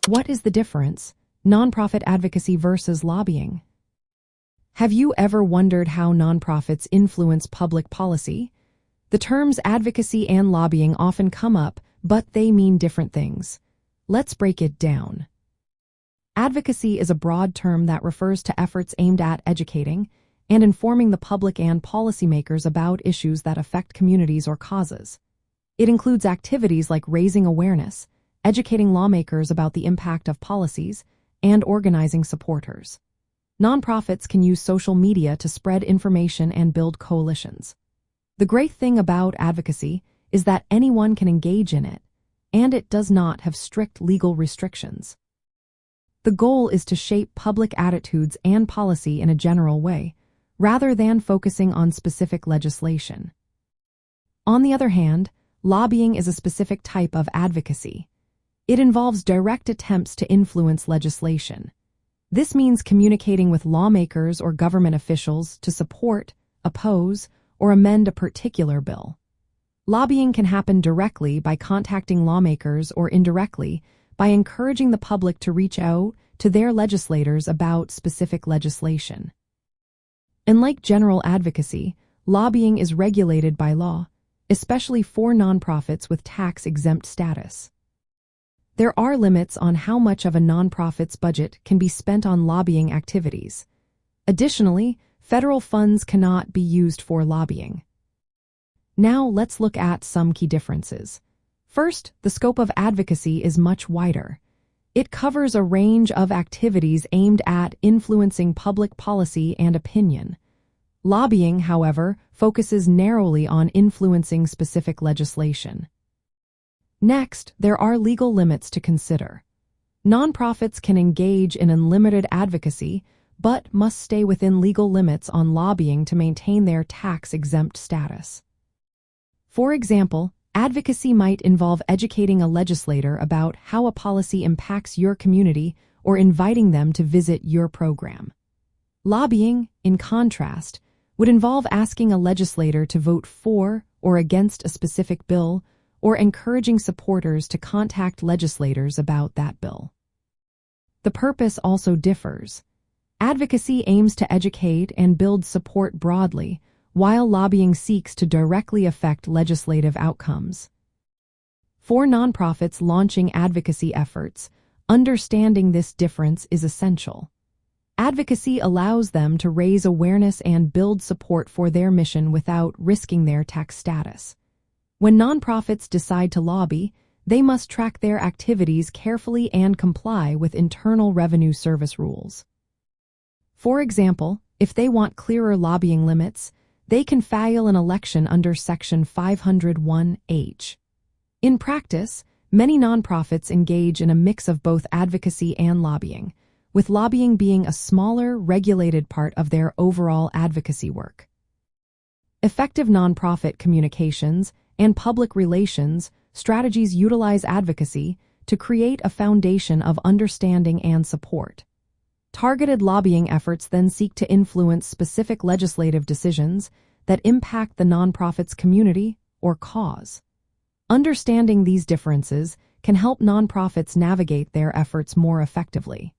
What is the difference? Nonprofit advocacy versus lobbying. Have you ever wondered how nonprofits influence public policy? The terms advocacy and lobbying often come up, but they mean different things. Let's break it down. Advocacy is a broad term that refers to efforts aimed at educating and informing the public and policymakers about issues that affect communities or causes. It includes activities like raising awareness, educating lawmakers about the impact of policies, and organizing supporters. Nonprofits can use social media to spread information and build coalitions. The great thing about advocacy is that anyone can engage in it, and it does not have strict legal restrictions. The goal is to shape public attitudes and policy in a general way, rather than focusing on specific legislation. On the other hand, lobbying is a specific type of advocacy. It involves direct attempts to influence legislation. This means communicating with lawmakers or government officials to support, oppose, or amend a particular bill. Lobbying can happen directly by contacting lawmakers or indirectly by encouraging the public to reach out to their legislators about specific legislation. Unlike general advocacy, lobbying is regulated by law, especially for nonprofits with tax-exempt status. There are limits on how much of a nonprofit's budget can be spent on lobbying activities. Additionally, federal funds cannot be used for lobbying. Now let's look at some key differences. First, the scope of advocacy is much wider. It covers a range of activities aimed at influencing public policy and opinion. Lobbying, however, focuses narrowly on influencing specific legislation. Next, there are legal limits to consider. Nonprofits can engage in unlimited advocacy, but must stay within legal limits on lobbying to maintain their tax-exempt status. For example, advocacy might involve educating a legislator about how a policy impacts your community or inviting them to visit your program. Lobbying, in contrast, would involve asking a legislator to vote for or against a specific bill or encouraging supporters to contact legislators about that bill. The purpose also differs. Advocacy aims to educate and build support broadly, while lobbying seeks to directly affect legislative outcomes. For nonprofits launching advocacy efforts, understanding this difference is essential. Advocacy allows them to raise awareness and build support for their mission without risking their tax status. When nonprofits decide to lobby, they must track their activities carefully and comply with Internal Revenue Service rules. For example, if they want clearer lobbying limits, they can file an election under Section 501H. In practice, many nonprofits engage in a mix of both advocacy and lobbying, with lobbying being a smaller, regulated part of their overall advocacy work. Effective nonprofit communications and public relations strategies utilize advocacy to create a foundation of understanding and support. Targeted lobbying efforts then seek to influence specific legislative decisions that impact the nonprofit's community or cause. Understanding these differences can help nonprofits navigate their efforts more effectively.